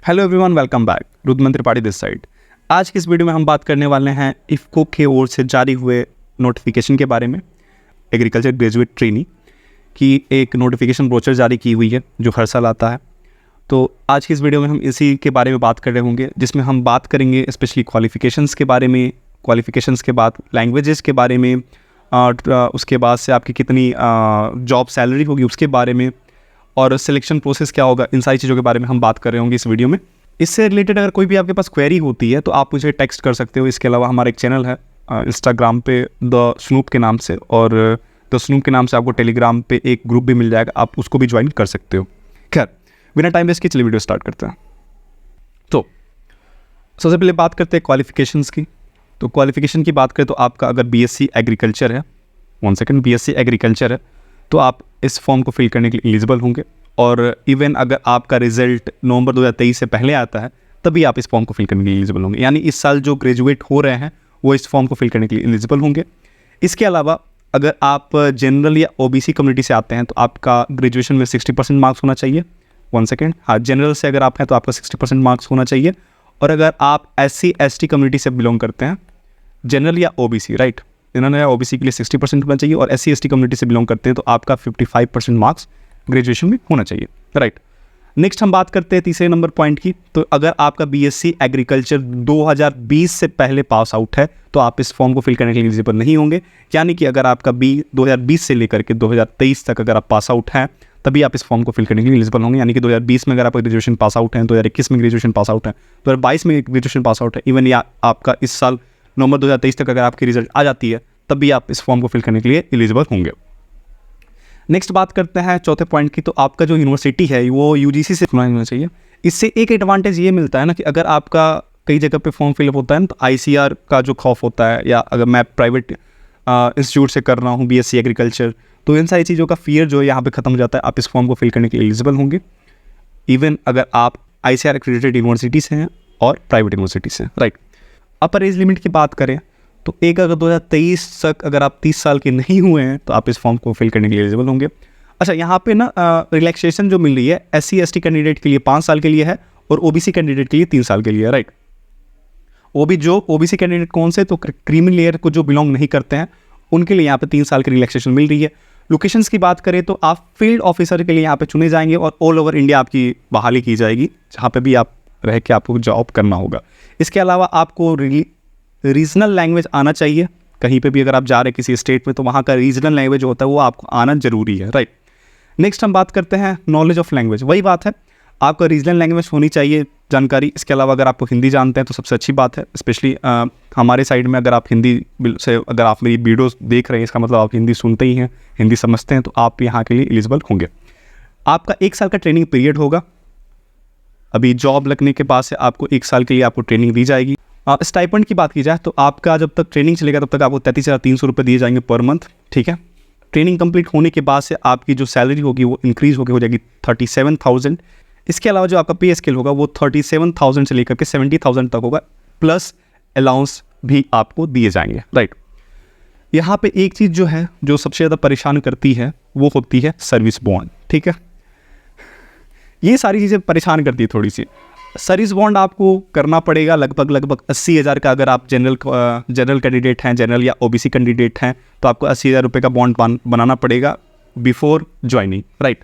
Hello everyone, welcome back. Rudraman Tripathi this side. आज की इस वीडियो में हम बात करने वाले हैं इफ़को की ओर से जारी हुए नोटिफिकेशन के बारे में। एग्रीकल्चर ग्रेजुएट ट्रेनी की एक नोटिफिकेशन ब्रोचर जारी की हुई है जो हर साल आता है। तो आज की इस वीडियो में हम इसी के बारे में बात कर रहे होंगे, जिसमें हम बात करेंगे स्पेशली क्वालिफ़िकेशंस के बारे में, क्वालिफ़िकेशंस के बाद लैंग्वेजेस के बारे में, उसके बाद से आपकी कितनी जॉब सैलरी होगी उसके बारे में, और सिलेक्शन प्रोसेस क्या होगा, इन सारी चीज़ों के बारे में हम बात कर रहे होंगे इस वीडियो में। इससे रिलेटेड अगर कोई भी आपके पास क्वेरी होती है तो आप मुझे टेक्स्ट कर सकते हो। इसके अलावा हमारा एक चैनल है इंस्टाग्राम पे द स्नूप के नाम से, और द स्नूप के नाम से आपको टेलीग्राम पे एक ग्रुप भी मिल जाएगा, आप उसको भी ज्वाइन कर सकते हो। खैर, बिना टाइम वेस्ट के चलिए वीडियो स्टार्ट करते हैं। तो सबसे पहले बात करते हैं क्वालिफ़िकेशंस की। तो क्वालिफ़िकेशन की बात करें तो आपका अगर बीएससी एग्रीकल्चर है, बीएससी एग्रीकल्चर है, तो आप इस फॉर्म को फिल करने के लिए एलिजिबल होंगे। और इवन अगर आपका रिजल्ट नवंबर 2023 से पहले आता है तभी आप इस फॉर्म को फिल करने के लिए एलिजिबल होंगे। यानी इस साल जो ग्रेजुएट हो रहे हैं वो इस फॉर्म को फिल करने के लिए एलिजिबल होंगे। इसके अलावा अगर आप जनरल या ओबीसी कम्युनिटी से आते हैं तो आपका ग्रेजुएशन में 60% मार्क्स होना चाहिए। जनरल से अगर आप हैं तो आपका 60% मार्क्स होना चाहिए। और अगर आप SC ST कम्युनिटी से बिलोंग करते हैं, जनरल या ओबीसी, राइट, इन्होंने ओबीसी के लिए 60% होना चाहिए, और SC ST कम्युनिटी से बिलोंग करते हैं तो आपका 55% मार्क्स ग्रेजुएशन में होना चाहिए, राइट। नेक्स्ट हम बात करते हैं तीसरे नंबर पॉइंट की। तो अगर आपका बीएससी एग्रीकल्चर 2020 से पहले पास आउट है तो आप इस फॉर्म को फिल करने के लिए एलिजिबल नहीं होंगे। यानी कि अगर आपका 2020 से लेकर के 2023 तक अगर आप पास आउट हैं तभी आप इस फॉर्म को फिल करने के लिए एलिजिबल होंगे। यानी कि 2020 में अगर आप ग्रेजुएशन पास आउट हैं, 2021 में ग्रेजुएशन पास आउट है, 2022 में ग्रेजुएशन पास आउट है, इवन या आपका इस साल नवंबर 2023 तक अगर आपकी रिजल्ट आ जाती है तब भी आप इस फॉर्म को फिल करने के लिए एलिजिबल होंगे। नेक्स्ट बात करते हैं चौथे पॉइंट की। तो आपका जो यूनिवर्सिटी है वो यूजीसी से होना चाहिए। इससे एक एडवांटेज ये मिलता है ना कि अगर आपका कई जगह पे फॉर्म फिलअप होता है ना तो आईसीआर का जो खौफ होता है, या अगर मैं प्राइवेट इंस्टीट्यूट से कर रहा हूँ बीएससी एग्रीकल्चर, तो इन सारी चीज़ों का फियर जो है यहाँ पे ख़त्म हो जाता है। आप इस फॉर्म को फिल करने के लिए एलिजिबल होंगे, इवन अगर आप आईसीआर एक्रेडिटेड यूनिवर्सिटी से हैं और प्राइवेट यूनिवर्सिटी से, राइट। अपर एज लिमिट की बात करें तो एक अगर 2023 तक अगर आप 30 साल के नहीं हुए हैं तो आप इस फॉर्म को फिल करने के लिए एलिजिबल होंगे। अच्छा, यहाँ पे ना रिलैक्सेशन जो मिल रही है SC ST कैंडिडेट के लिए 5 साल के लिए है, और ओबीसी कैंडिडेट के लिए 3 साल के लिए है, राइट। ओबीसी कैंडिडेट कौन से, तो क्रीमी लेयर को जो बिलोंग नहीं करते हैं उनके लिए यहाँ पे 3 साल की रिलैक्सेशन मिल रही है। लोकेशंस की बात करें तो आप फील्ड ऑफिसर के लिए यहाँ पे चुने जाएंगे, और ऑल ओवर इंडिया आपकी बहाली की जाएगी, जहाँ पे भी आप रह के आपको जॉब करना होगा। इसके अलावा आपको रीजनल लैंग्वेज आना चाहिए। कहीं पे भी अगर आप जा रहे हैं किसी स्टेट में तो वहाँ का रीजनल लैंग्वेज होता है वो आपको आना जरूरी है, राइट। नेक्स्ट हम बात करते हैं नॉलेज ऑफ लैंग्वेज। वही बात है, आपका रीजनल लैंग्वेज होनी चाहिए जानकारी। इसके अलावा अगर आपको हिंदी जानते हैं तो सबसे अच्छी बात है। स्पेशली हमारे साइड में अगर आप हिंदी से अगर आप मेरी वीडियोस देख रहे हैं, इसका मतलब आप हिंदी सुनते ही हैं, हिंदी समझते हैं, तो आप यहाँ के लिए एलिजिबल होंगे। आपका 1 साल का ट्रेनिंग पीरियड होगा। अभी जॉब लगने के बाद से आपको 1 साल के लिए आपको ट्रेनिंग दी जाएगी। स्टाइपेंड की बात की जाए तो आपका जब तक ट्रेनिंग चलेगा तब तक आपको 33,300 रुपये दिए जाएंगे पर मंथ, ठीक है। ट्रेनिंग कंप्लीट होने के बाद से आपकी जो सैलरी होगी वो इंक्रीज़ होकर हो जाएगी 37,000। इसके अलावा जो आपका पे स्केल होगा वो 37,000 से लेकर के 70,000 तक होगा, प्लस अलाउंस भी आपको दिए जाएंगे, राइट। यहाँ पे एक चीज़ जो है जो सबसे ज़्यादा परेशान करती है वो होती है सर्विस बॉन्ड, ठीक है। ये सारी चीज़ें परेशान करती है थोड़ी सी। सर्विस बॉन्ड आपको करना पड़ेगा लगभग 80,000 का। अगर आप जनरल कैंडिडेट हैं, जनरल या ओबीसी कैंडिडेट हैं, तो आपको 80,000 रुपये का बॉन्ड बनाना पड़ेगा बिफोर ज्वाइनिंग, राइट।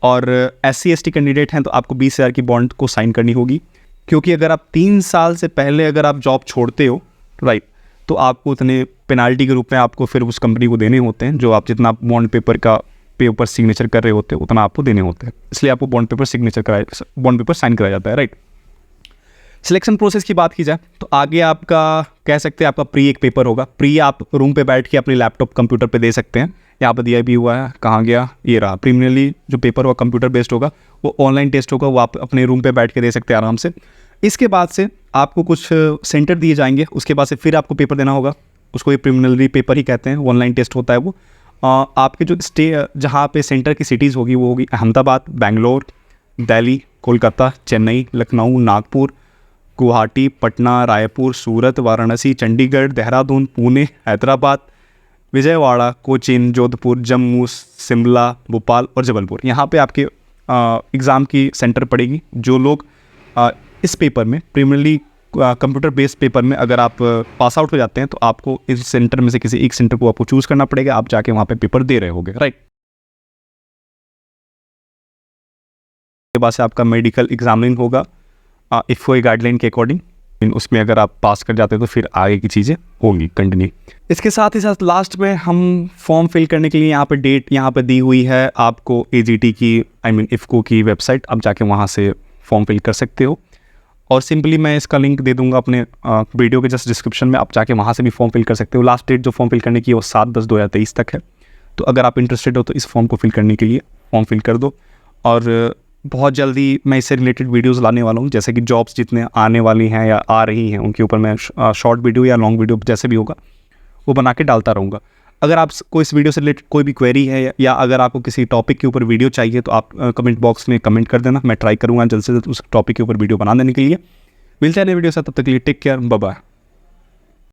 और SC ST कैंडिडेट हैं तो आपको 20,000 की बॉन्ड को साइन करनी होगी, क्योंकि अगर आप 3 साल से पहले अगर आप जॉब छोड़ते हो, राइट, तो आपको उतने पेनाल्टी के रूप में आपको फिर उस कंपनी को देने होते हैं, जो आप जितना बॉन्ड पेपर सिग्नेचर कर रहे होते हैं उतना आपको देने होते हैं। इसलिए आपको बॉन्ड पेपर साइन कराया जाता है, राइट। सिलेक्शन प्रोसेस की बात की जाए तो आगे आपका कह सकते हैं आपका प्री एक पेपर होगा। प्री आप रूम पे बैठ के अपने लैपटॉप कंप्यूटर पे दे सकते हैं। यहाँ पर दिया भी हुआ है, कहाँ गया, ये रहा। प्रीमिनरली जो पेपर होगा कंप्यूटर बेस्ड होगा, वो ऑनलाइन टेस्ट होगा, वो आप अपने रूम पे बैठ के दे सकते हैं आराम से। इसके बाद से आपको कुछ सेंटर दिए जाएंगे, उसके बाद से फिर आपको पेपर देना होगा। उसको ये प्रीमिनरी पेपर ही कहते हैं, ऑनलाइन टेस्ट होता है वो। आपके जो जहाँ पे सेंटर की सिटीज़ होगी वो होगी अहमदाबाद, बेंगलोर, दिल्ली, कोलकाता, चेन्नई, लखनऊ, नागपुर, गुवाहाटी, पटना, रायपुर, सूरत, वाराणसी, चंडीगढ़, देहरादून, पुणे, हैदराबाद, विजयवाड़ा, कोचीन, जोधपुर, जम्मू, शिमला, भोपाल और जबलपुर। यहाँ पे आपके एग्ज़ाम की सेंटर पड़ेगी। जो लोग इस पेपर में प्रीमियरली कंप्यूटर बेस्ड पेपर में अगर आप पास आउट हो जाते हैं तो आपको इस सेंटर में से किसी एक सेंटर को आपको चूज़ करना पड़ेगा, आप जाके वहाँ पे पेपर दे रहे होगे, राइट। के बाद से आपका मेडिकल एग्जामिनिंग होगा इफ़को गाइडलाइन के अकॉर्डिंग, उसमें अगर आप पास कर जाते हैं तो फिर आगे की चीज़ें होंगी कंटिन्यू। इसके साथ ही साथ लास्ट में हम फॉर्म फिल करने के लिए यहाँ पे डेट यहाँ पे दी हुई है आपको AGT की इफ़को की वेबसाइट, आप जाके वहाँ से फॉर्म फिल कर सकते हो। और सिंपली मैं इसका लिंक दे दूंगा अपने वीडियो के जस्ट डिस्क्रिप्शन में, आप जाके वहाँ से भी फॉर्म फिल कर सकते हो। लास्ट डेट जो फॉर्म फिल करने की है वो 7/10/2023 तक है। तो अगर आप इंटरेस्टेड हो तो इस फॉर्म को फिल करने के लिए फॉर्म फिल कर दो। और बहुत जल्दी मैं इससे रिलेटेड वीडियोस लाने वाला हूँ, जैसे कि जॉब्स जितने आने वाली हैं या आ रही हैं उनके ऊपर मैं शॉर्ट वीडियो या लॉन्ग वीडियो जैसे भी होगा वो बना के डालता रहूँगा। अगर आपको इस वीडियो से रिलेटेड कोई भी क्वेरी है या अगर आपको किसी टॉपिक के ऊपर वीडियो चाहिए तो आप कमेंट बॉक्स में कमेंट कर देना, मैं ट्राई करूँगा जल्द से जल्द उस टॉपिक के ऊपर वीडियो बना देने के लिए। मिलते हैं नए वीडियो से, तब तक के लिए टेक केयर, बाय बाय।